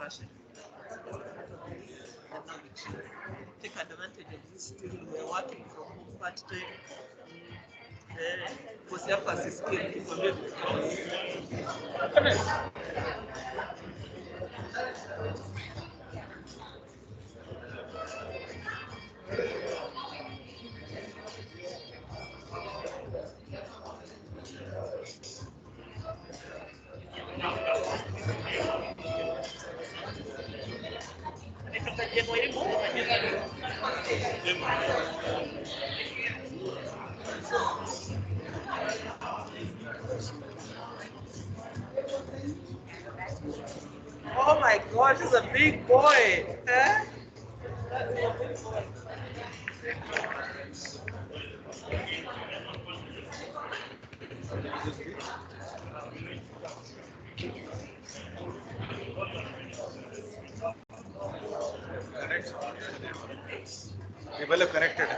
crashing. Take advantage of this skill. We're working from home part time. Usiapa asisikie nikikwambia vitu kama hivi. Oh my God, he's a big boy. Eh? Develop connected.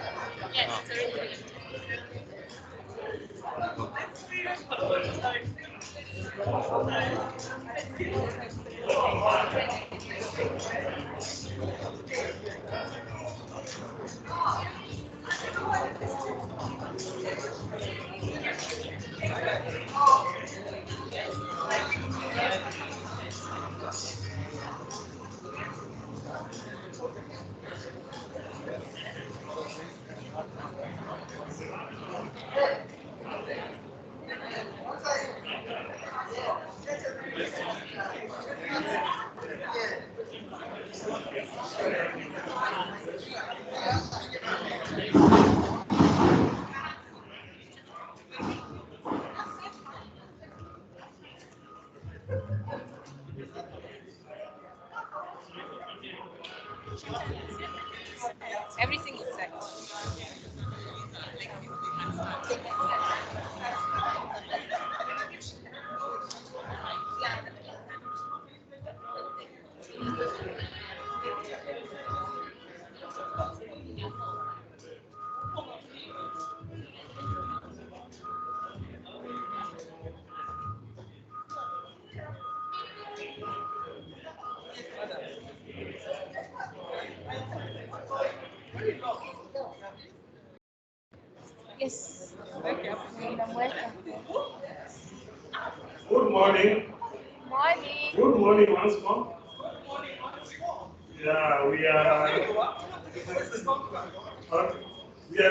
Everything is set. Yes. Good morning. Morning. Good morning once more. Yeah, we are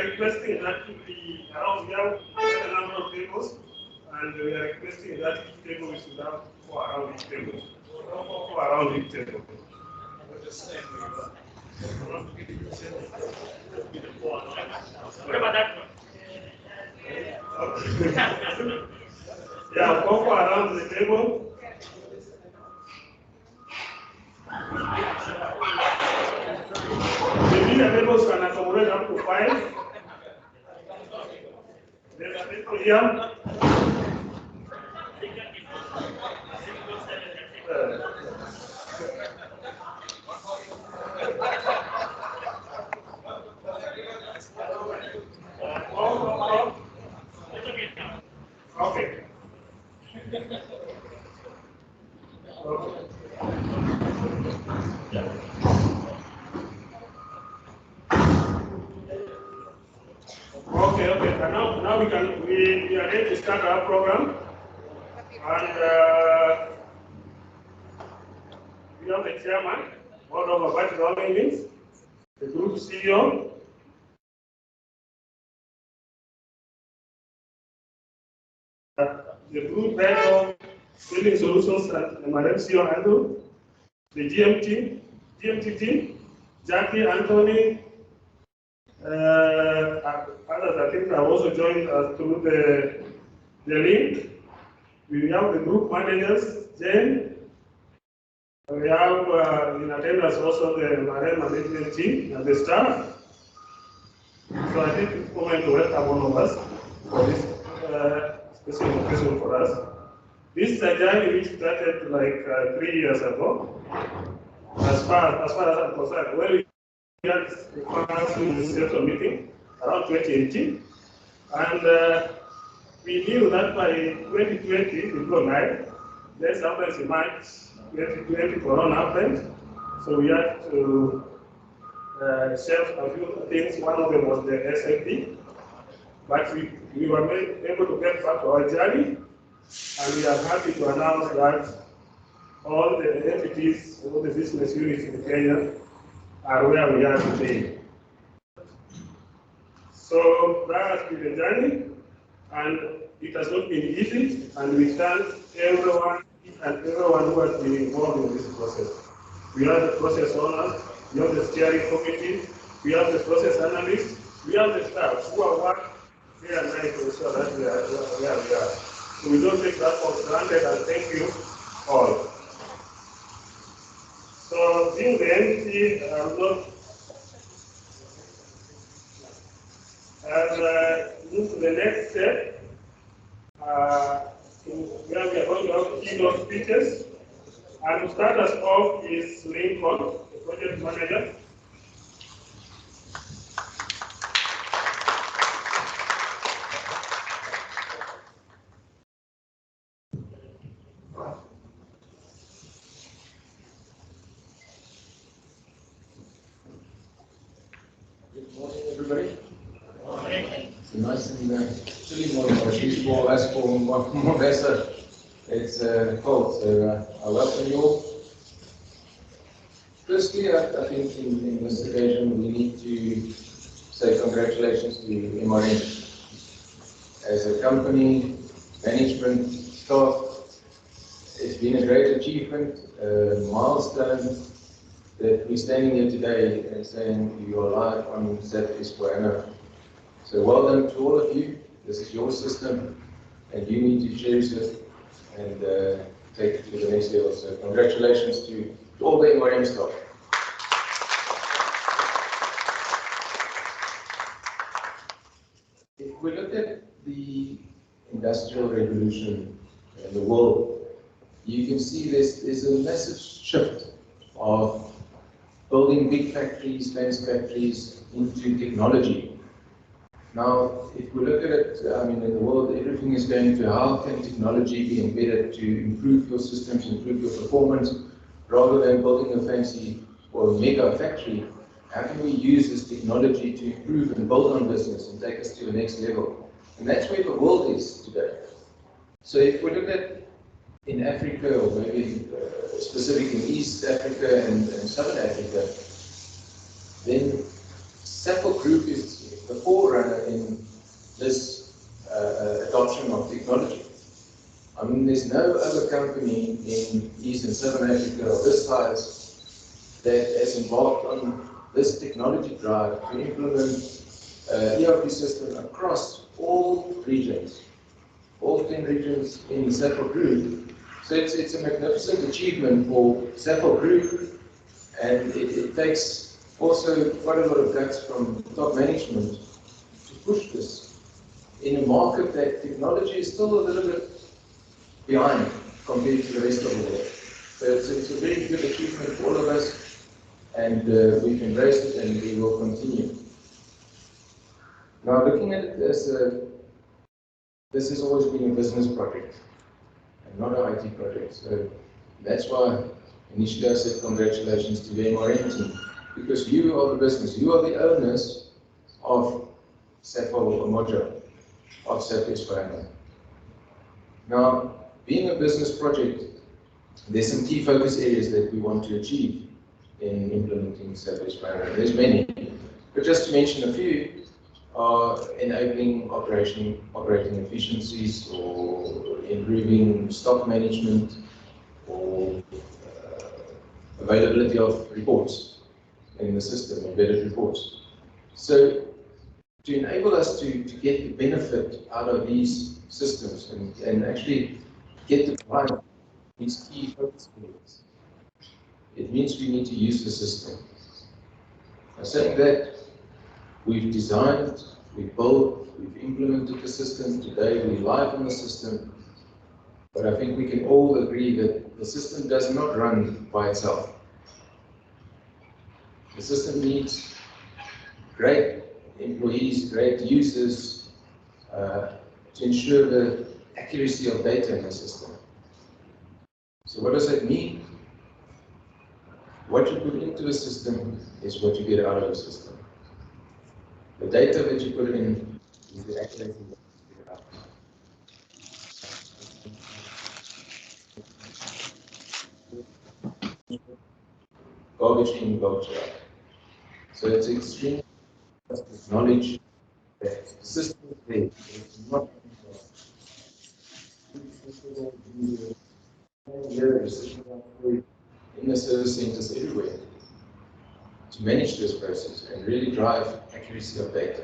requesting that we have a number of tables, and we are requesting that each table we should have 4 around each table. 4 around each table. What about that one? Yeah, 4 around the table. The bigger tables can accommodate up to 5. There are people here. Okay. Okay. And now we are ready to start our program. And we have the chairman, board of advisory meetings, the group CEO, the group head of building solutions at MRM CEO Andrew, the GMT team, Jackie, Anthony, others I think have also joined us through the link. We have the group managers, Jane. We have in attendance also the MRM management team and the staff. So I think it's moment to welcome all of us for this special occasion for us. This is a journey which started like 3 years ago. As far as I'm concerned, when we had the first set of meeting around 2018, and we knew that by 2020 we go live. Then sometimes in March 2020, Corona happened, so we had to shelve a few things. One of them was the SAP, but we were able to get back to our journey, and we are happy to announce that all the entities, all the business units in Kenya are where we are today. So that has been the journey, and it has not been easy, and we thank everyone who has been involved in this process. We have the process owners, we have the steering committee, we have the process analysts, we have the staff who are working day and night to ensure that we are where we are. So we don't take that for granted, and thank you all. So being the entity, move to the next step, where we are going to have keynote speeches. And to start us off is Lincoln, the project manager. Good morning, everybody. Good morning. It's a nice and chilly morning, or at least for us for Mombasa. It's cold, so I welcome you all. Firstly, I think in this occasion we need to say congratulations to MRM. As a company, management, staff, it's been a great achievement, a milestone, that we're standing here today and saying you are live on SAP S/4HANA. So well done to all of you. This is your system, and you need to cherish it and take it to the next level. So congratulations to all the MRM staff. If we look at the industrial revolution in the world, you can see there's a massive shift of building big factories, fancy factories, into technology. Now, if we look at it, in the world, everything is going to how can technology be embedded to improve your systems, improve your performance, rather than building a fancy or a mega factory. How can we use this technology to improve and build on business and take us to the next level? And that's where the world is today. So if we look at in Africa, or maybe specifically in East Africa and Southern Africa, then Safal Group is the forerunner in this adoption of technology. There's no other company in East and Southern Africa of this size that has embarked on this technology drive to implement ERP system across all regions, all 10 regions in the Safal Group. So it's a magnificent achievement for Safal Group, and it takes also quite a lot of guts from top management to push this in a market that technology is still a little bit behind compared to the rest of the world. So it's a very good achievement for all of us, and we've embraced it and we will continue. Now, looking at it as this has always been a business project and not an IT project. So that's why initially I said congratulations to the MRM team, because you are the business, you are the owners of Safal Umoja, of SAP S/4HANA. Now, being a business project, there's some key focus areas that we want to achieve in implementing SAP S/4HANA. There's many, but just to mention a few, are enabling operating efficiencies, or improving stock management, or availability of reports in the system, embedded reports. So to enable us to get the benefit out of these systems and actually get the client these key focus areas, it means we need to use the system. By saying that, we've designed, we've built, we've implemented the system. Today we're live on the system, but I think we can all agree that the system does not run by itself. The system needs great employees, great users to ensure the accuracy of data in the system. So what does that mean? What you put into a system is what you get out of the system. The data that you put in is the accuracy that you get out. Garbage in, garbage out. So it's extreme knowledge that the system is there. It's not in the service centers everywhere to manage this process and really drive accuracy of data.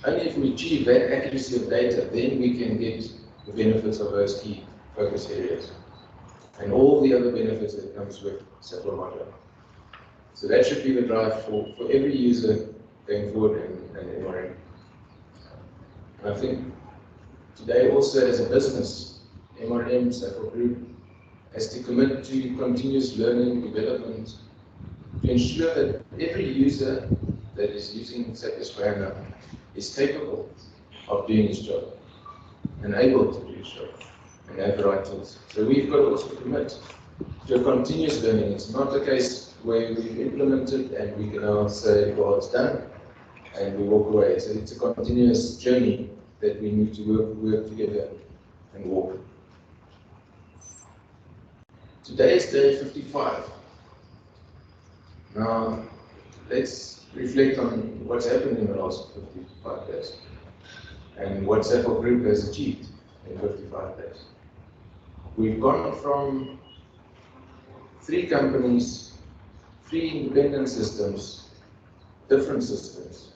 Only if we achieve that accuracy of data, then we can get the benefits of those key focus areas and all the other benefits that comes with Safal Umoja. So that should be the drive for every user going forward in MRM. And I think today also as a business, MRM, Safal Group, has to commit to continuous learning, development, to ensure that every user that is using Safal HANA is capable of doing his job and able to do his job and have the right tools. So we've got to also commit to a continuous learning. It's not a case where we've implemented and we can now say, well, it's done, and we walk away. So it's a continuous journey that we need to work together and walk. Today is day 55. Now, let's reflect on what's happened in the last 55 days and what Safal Group has achieved in 55 days. We've gone from 3 companies, 3 independent systems, different systems,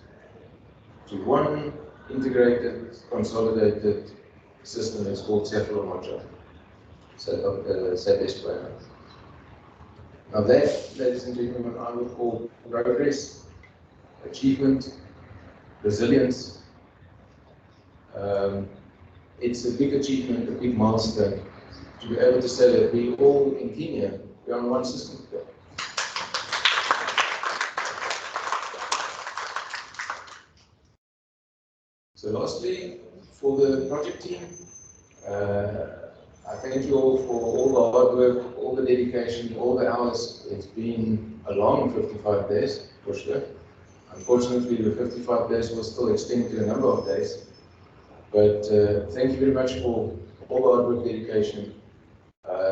to one integrated, consolidated system that's called Safal Umoja, Safal HANA. Now that, ladies and gentlemen, I would call progress, achievement, resilience. It's a big achievement, a big milestone to be able to say that we all in Kenya, we're on one system today. So lastly, for the project team, I thank you all for all the hard work, all the dedication, all the hours. It's been a long 55 days, for sure. Unfortunately, the 55 days will still extend to a number of days. But thank you very much for all the hard work, dedication.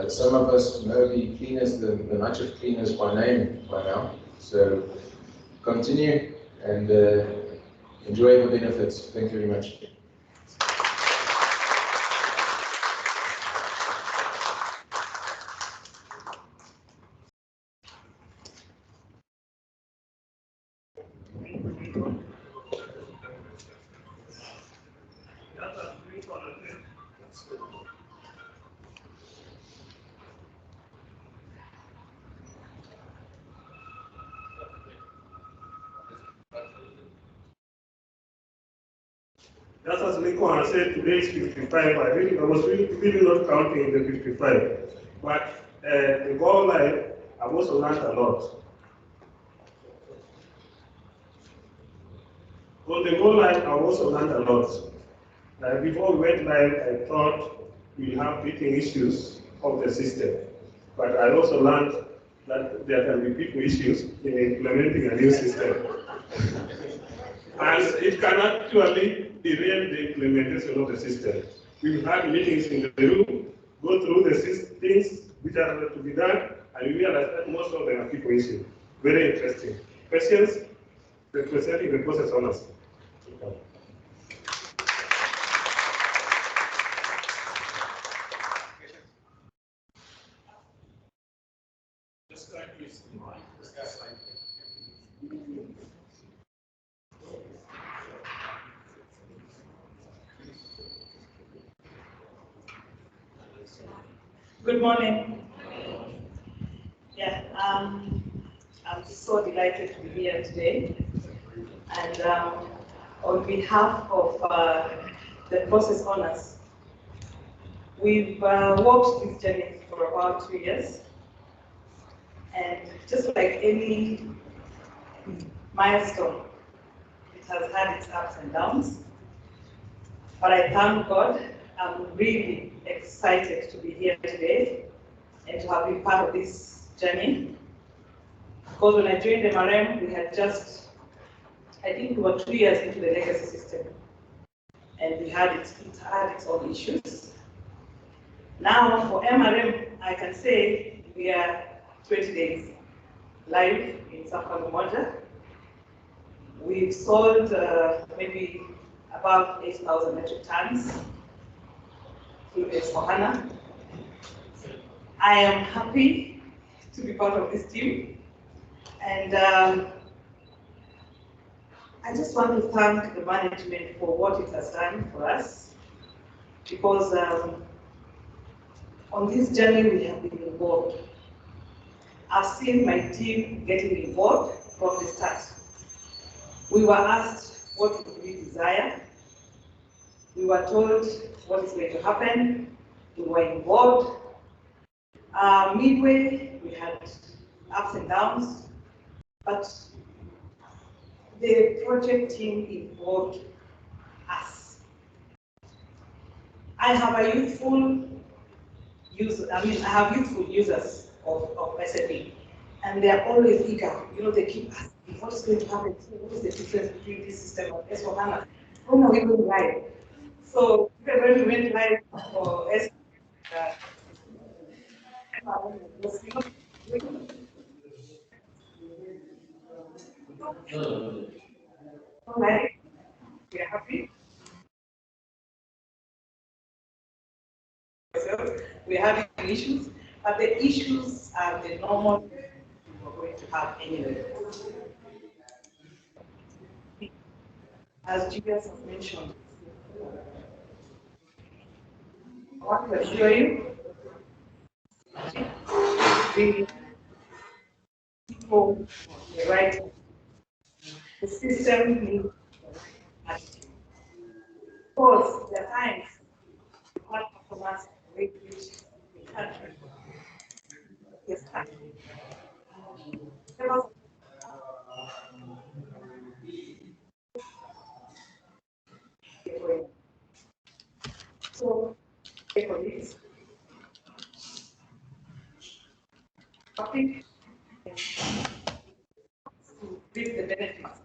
Some of us know the cleaners, the night shift cleaners by name by now. So continue and enjoy the benefits. Thank you very much. Just as Lincoln has said, today is 55. I was really not counting the 55. But the goal line, I've also learned a lot. On the goal line, I've also learned a lot. Before we went live, I thought we have teething issues of the system. But I also learned that there can be people issues in implementing a new system. And it can actually derail the implementation of the system. We've had meetings in the room, go through the things which are to be done, and we realize that most of them are people issues. Very interesting. Questions? Representing the process owners. Good morning. Yeah, I'm so delighted to be here today. And on behalf of the process owners, we've walked this journey for about 2 years. And just like any milestone, it has had its ups and downs. But I thank God I'm really excited to be here today and to have been part of this journey. Because when I joined MRM, we had just, I think we were 2 years into the legacy system. And it had its own issues. Now for MRM, I can say we are 20 days live in Safal Umoja. We've sold maybe about 8,000 metric tons through HANA. I am happy to be part of this team. And I just want to thank the management for what it has done for us, because on this journey we have been involved. I've seen my team getting involved from the start. We were asked what we desire. We were told what is going to happen. We were involved. Midway, we had ups and downs, but the project team involved us. I have youthful users of SAP, and they are always eager. You know, they keep asking, what's going to happen? What is the difference between this system and S4HANA? When are we going live? So when we went live for S, we are happy. We're having issues, but the issues are the normal we're going to have anyway. As Julius has mentioned, I want to assure you, the people, the right, the system needs attitude. Of course, there are times what customers wait which the country is happening. So, colleagues, I think to reap the benefits,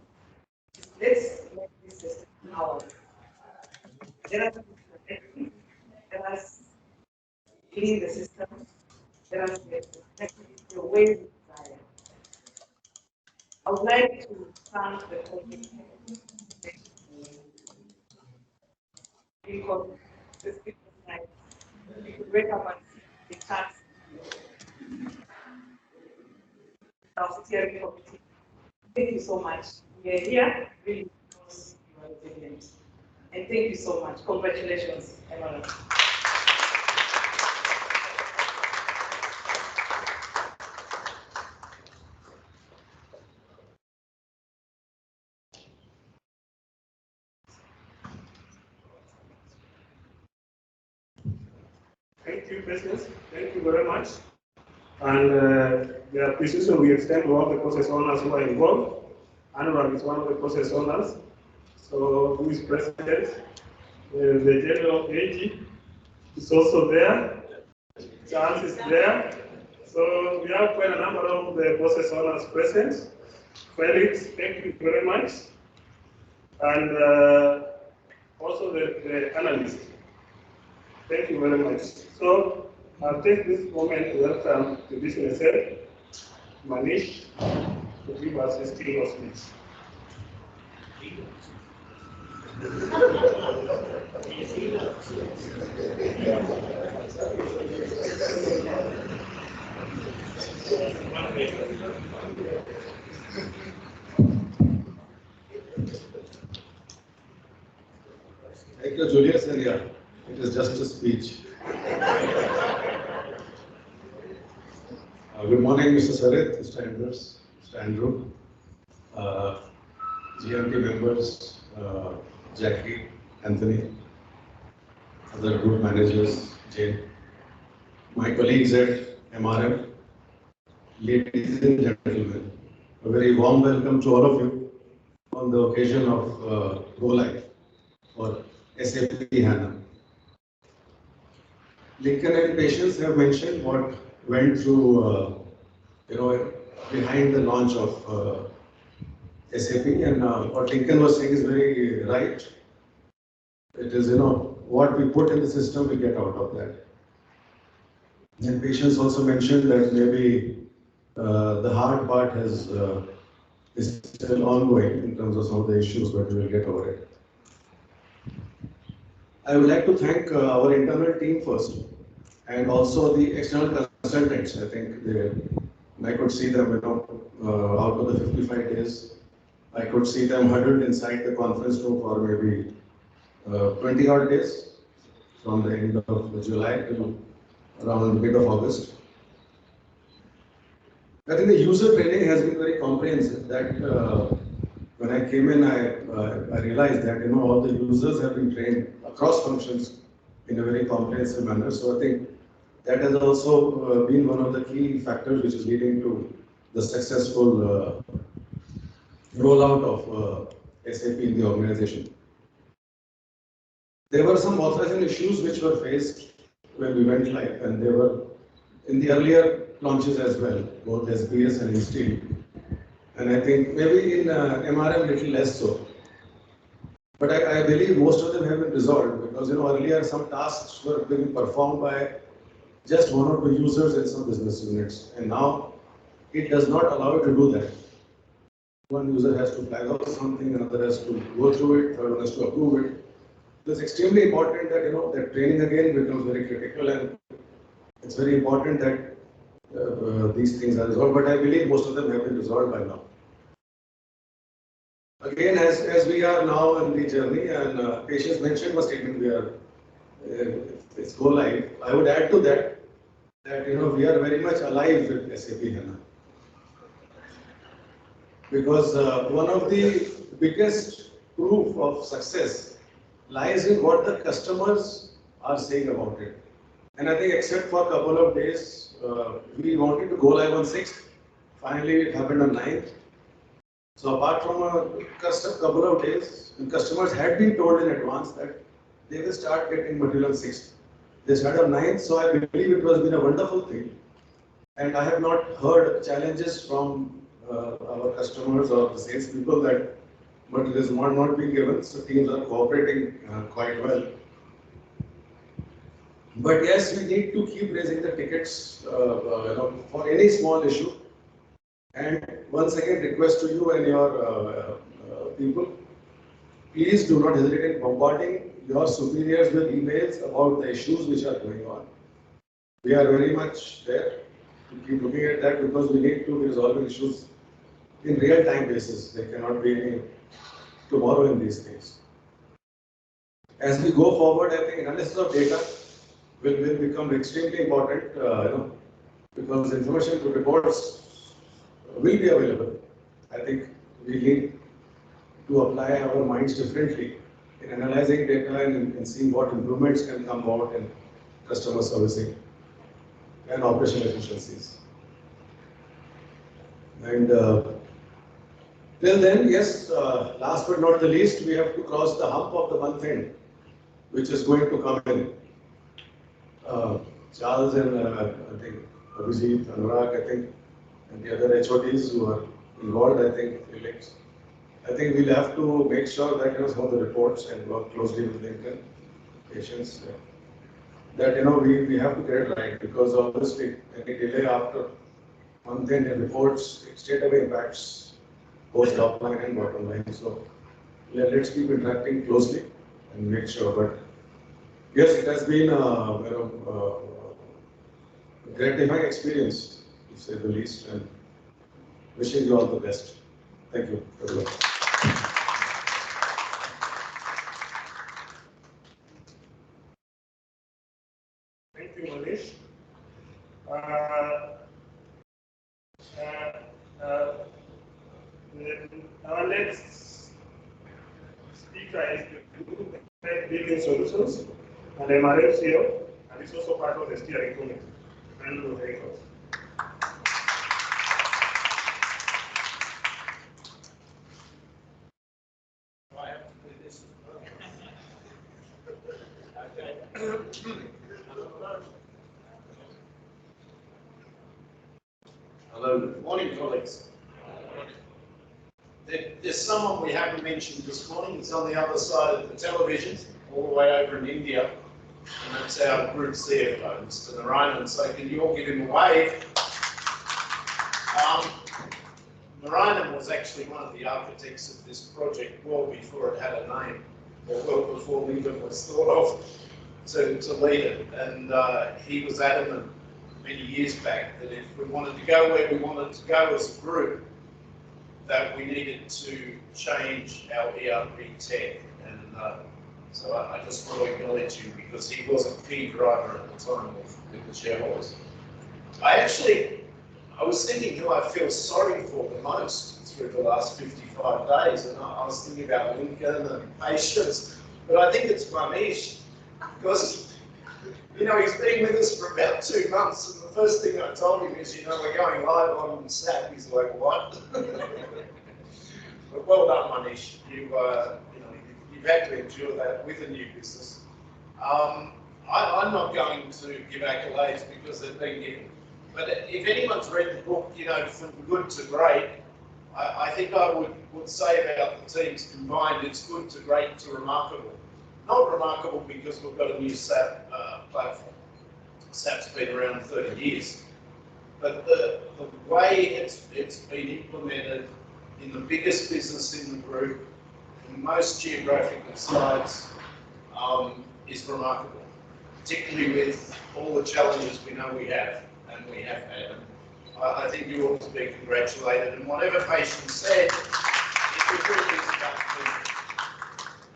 let's make this system ours. Let us clean the system. Let us make the way we desire. I would like to thank the committee because the speaker tonight, we could wake up and see the tax our steering committee. Thank you so much. We are here really because you are resilient. And thank you so much. Congratulations, everyone. Thank you, President. Thank you very much. And the appreciation we extend to all the process owners who are involved. Anurag is one of the process owners. So, who is president? The general AG is also there. Charles is there. So, we have quite a number of the process owners present. Felix, thank you very much. And also the analyst. Thank you very much. So I'll take this moment to welcome the business head, Manish, to give us his keynote speech. Thank you, Julius, and yeah, it is just a speech. Good morning, Mr. Sarit, Mr. Anders, Mr. Andrew, GMP members, Jackie, Anthony, other group managers, Jane, my colleagues at MRM, ladies and gentlemen, a very warm welcome to all of you on the occasion of Go Live for SAP HANA. Lincoln and Patience have mentioned what went through, behind the launch of SAP, and what Lincoln was saying is very right. It is, what we put in the system, we get out of that. And Patience also mentioned that maybe the hard part is still ongoing in terms of some of the issues, but we will get over it. I would like to thank our internal team first, and also the external consultants. I think I could see them, out of the 55 days, I could see them huddled inside the conference room for maybe 20 odd days, from the end of July to around mid of August. I think the user training has been very comprehensive. That when I came in, I realized that all the users have been trained across functions in a very comprehensive manner. So I think that has also been one of the key factors which is leading to the successful rollout of SAP in the organization. There were some authorization issues which were faced when we went live, and they were in the earlier launches as well, both SBS and Insteel. And I think maybe in MRM little less so. But I believe most of them have been resolved, because earlier some tasks were being performed by just one or two users in some business units, and now it does not allow you to do that. One user has to flag out something, another has to go through it, third one has to approve it. So it's extremely important that that training again becomes very critical, and it's very important that these things are resolved. But I believe most of them have been resolved by now. Again, as we are now in the journey, and Patience mentioned one statement, we are it's go live. I would add to that we are very much alive with SAP HANA, because one of the biggest proof of success lies in what the customers are saying about it. And I think, except for a couple of days, we wanted to go live on 6th. Finally, it happened on 9th. So apart from a couple of days, customers had been told in advance that they will start getting material on 6th. They started on 9th, so I believe it has been a wonderful thing. And I have not heard challenges from our customers or the sales people that material is not being given, so teams are cooperating quite well. But yes, we need to keep raising the tickets for any small issue. And once again, request to you and your people, please do not hesitate in bombarding your superiors with emails about the issues which are going on. We are very much there to keep looking at that, because we need to be resolving issues in real-time basis. There cannot be any tomorrow in these things. As we go forward, I think analysis of data will become extremely important, because information to reports will be available. I think we need to apply our minds differently in analyzing data and seeing what improvements can come about in customer servicing and operational efficiencies. And till then, yes, last but not the least, we have to cross the hump of the month end, which is going to come in. Charles and I think Abhijit, Anurag, I think, and the other HODs who are involved, I think, Felix. I think we'll have to make sure that some of the reports, and work closely with Lincoln, Patience, that we have to get it right, because obviously any delay after month end reports, it straight away impacts both top line and bottom line. So let's keep interacting closely and make sure. But yes, it has been a gratifying experience, to say the least, and wishing you all the best. Thank you, everyone. Thank you, Manish. Our next speaker is the Group Head Building Solutions and MRM CEO, and is also part of the steering committee. And will take us. Morning, colleagues. There's someone we haven't mentioned this morning. It's on the other side of the television, all the way over in India. And that's our group CFO, Mr. Narayanan. So can you all give him a wave? Narayanan was actually one of the architects of this project well before it had a name, or well before we even was thought of to lead it. And he was adamant many years back that if we wanted to go where we wanted to go as a group, that we needed to change our ERP tech. And so I just want to acknowledge him because he was a key driver at the time with the shareholders. I was thinking who I feel sorry for the most through the last 55 days, and I was thinking about Lincoln and Patience, but I think it's Manish, because, you know, he's been with us for about 2 months, and the first thing I told him is, you know, we're going live on SAP. He's like, what? But well done, Manish. You've had to endure that with a new business. I'm not going to give accolades because they've been given. But if anyone's read the book, you know, From Good to Great, I think I would say about the teams combined, it's good to great to remarkable. Not remarkable because we've got a new SAP platform. SAP's been around 30 years. But the way it's been implemented in the biggest business in the group, in most geographical sites, is remarkable. Particularly with all the challenges we know we have. And we have had. I think you ought to be congratulated. And whatever Patience said, it really is about people.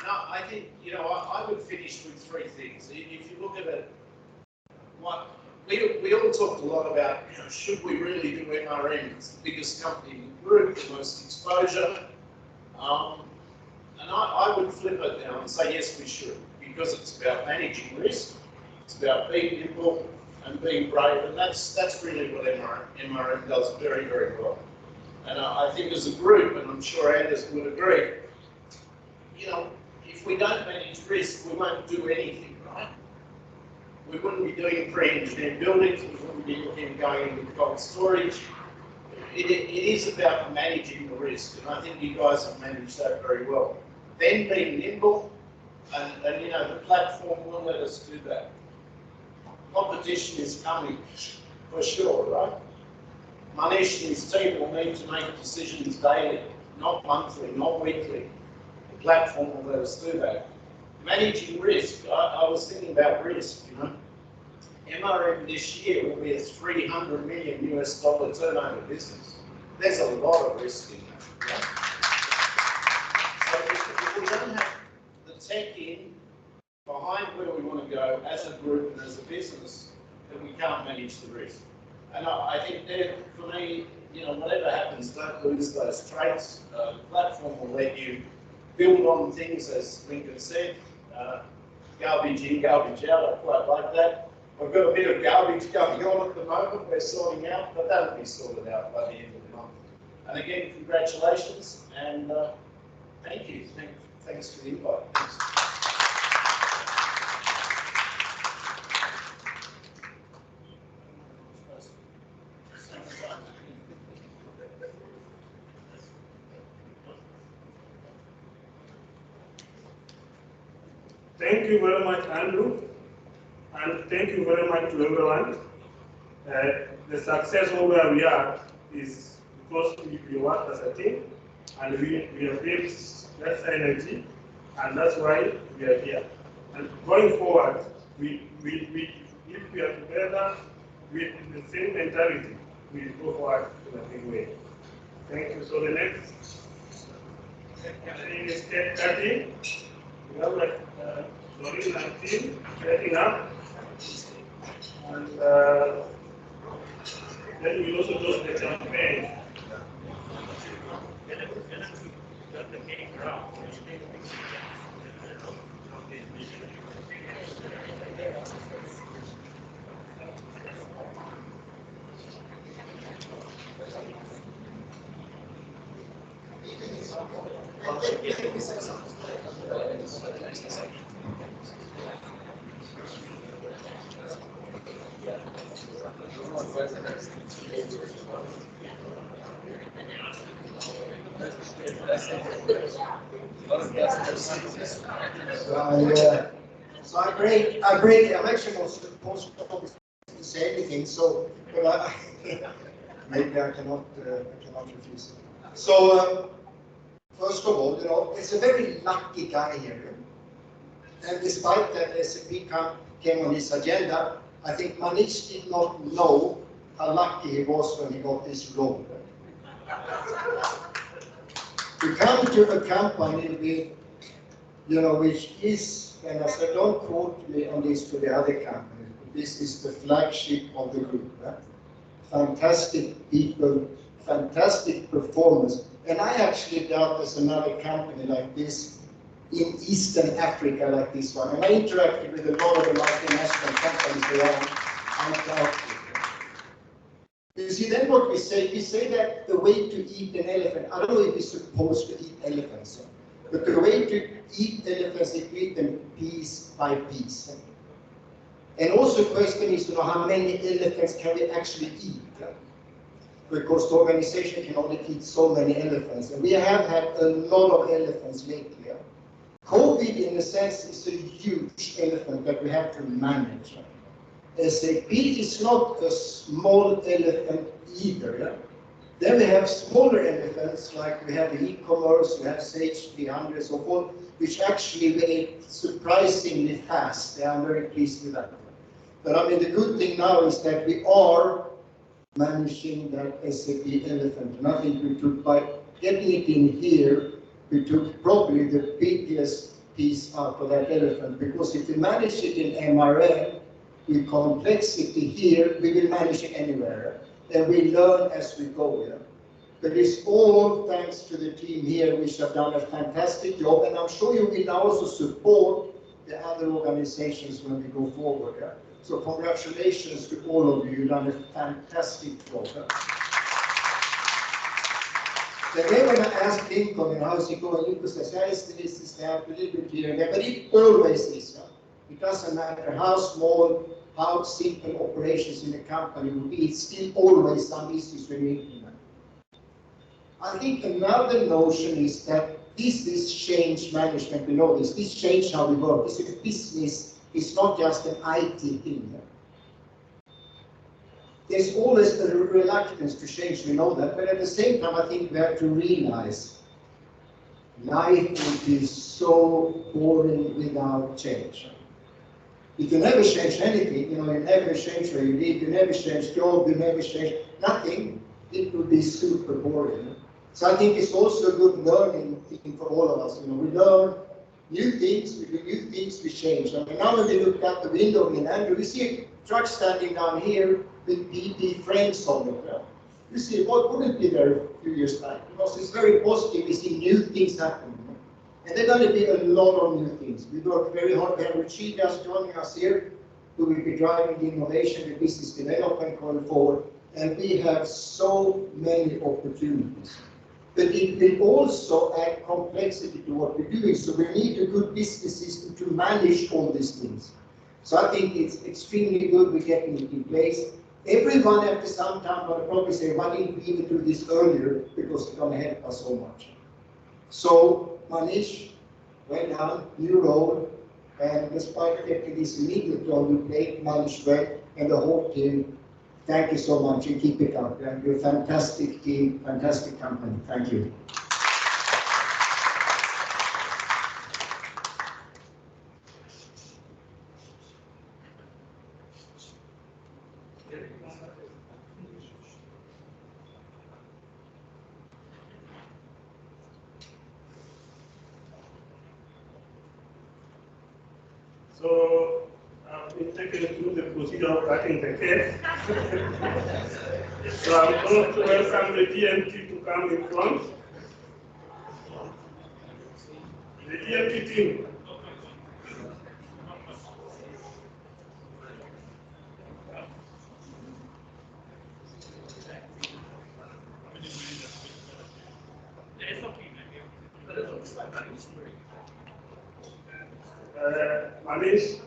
Now, I think, you know, I would finish with 3 things. If you look at it, we all talked a lot about, you know, should we really do MRM? It's the biggest company in the group, the most exposure. And I would flip it now and say, yes, we should, because it's about managing risk, it's about being nimble, and being brave, and that's really what MRM does very, very well. And I think as a group, and I'm sure Anders would agree, you know, if we don't manage risk, we won't do anything, right? We wouldn't be doing pre-engineered buildings, we wouldn't be looking at going into cold storage. It is about managing the risk, and I think you guys have managed that very well. Then being nimble, and you know, the platform will let us do that. Competition is coming, for sure, right? Manish and his team will need to make decisions daily, not monthly, not weekly. The platform will let us do that. Managing risk, I was thinking about risk, you know. MRM this year will be a $300 million US turnover business. There's a lot of risk in that, right? So if we don't have the tech in, behind where we want to go as a group and as a business, then we can't manage the risk. And I think that, for me, you know, whatever happens, don't lose those traits. The platform will let you build on things, as Lincoln said, garbage in, garbage out. I quite like that. We've got a bit of garbage going on at the moment we're sorting out, but that'll be sorted out by the end of the month. And again, congratulations, and thank you. Thanks for the invite. Thanks. Thank you very much, Andrew, and thank you very much to everyone. The success of where we are is because we work as a team, and we have built that synergy, and that's why we are here. And going forward, if we are together with the same mentality, we go forward in a big way. Thank you. So the next thing is step 13. We have Doreen and team setting up, and then we also just the campaign. So I break. I'm actually not supposed to say anything. So, but maybe I cannot refuse. So, first of all, it's a very lucky guy here. And despite that SAP came on his agenda, I think Manish did not know how lucky he was when he got this role. To come to a company with, which is, and I said, don't quote me on this to the other companies, but this is the flagship of the group. Fantastic people, fantastic performance. And I actually doubt there's another company like this in Eastern Africa like this one. And I interacted with a lot of the multinational companies around. I doubt it. You see, then what we say that the way to eat an elephant, I don't know if we're supposed to eat elephants, but the way to eat elephants is to eat them piece by piece. And also the question is to know how many elephants can we actually eat? Because the organization can only eat so many elephants. And we have had a lot of elephants lately. COVID, in a sense, is a huge elephant that we have to manage. SAP is not a small elephant either. Then we have smaller elephants, like we have e-commerce, we have Sage 300 and so forth, which actually went surprisingly fast. I'm very pleased with that. But I mean, the good thing now is that we are managing that SAP elephant. And I think we took, by getting it in here, we took probably the biggest piece out of that elephant, because if we manage it in MRM, with complexity here, we will manage it anywhere. And we learn as we go. But it's all thanks to the team here, which have done a fantastic job. And I'm sure you will now also support the other organizations when we go forward. So congratulations to all of you. You've done a fantastic job. Then when I asked Lincoln, how's it going, Lincoln says, yes, this is that, a little bit here and there, but it always is. It doesn't matter how small, how simple operations in a company will be, it's still always some issues when you implement. I think another notion is that this is change management. We know this. This change how we work. This is a business. It's not just an IT thing. There's always a reluctance to change. We know that. But at the same time, I think we have to realize life would be so boring without change. If you never change anything, you never change where you live, you never change job, you never change nothing, it would be super boring. So I think it's also a good learning thing for all of us. We learn new things, we do new things, we change. I mean, now when we look out the window in Andrew, we see a truck standing down here with PP frames on it. You see, what wouldn't be there a few years back? Because it's very positive, we see new things happening. And there are going to be a lot of new things. We work very hard. We have Richie just joining us here, who will be driving the innovation and business development going forward. And we have so many opportunities. But it will also add complexity to what we're doing. So we need a good business system to manage all these things. So I think it's extremely good we're getting it in place. Everyone after some time will probably say, why didn't we even do this earlier? Because it's going to help us so much. So Manish, well done, new role, and despite taking this immediate role you played, Manish well, and the whole team, thank you so much, and keep it up. And you're a fantastic team, fantastic company. Thank you. So I've been taken through the procedure of cutting the cake. So I'm going to welcome the DMT to come in front. The DMT team. Manish.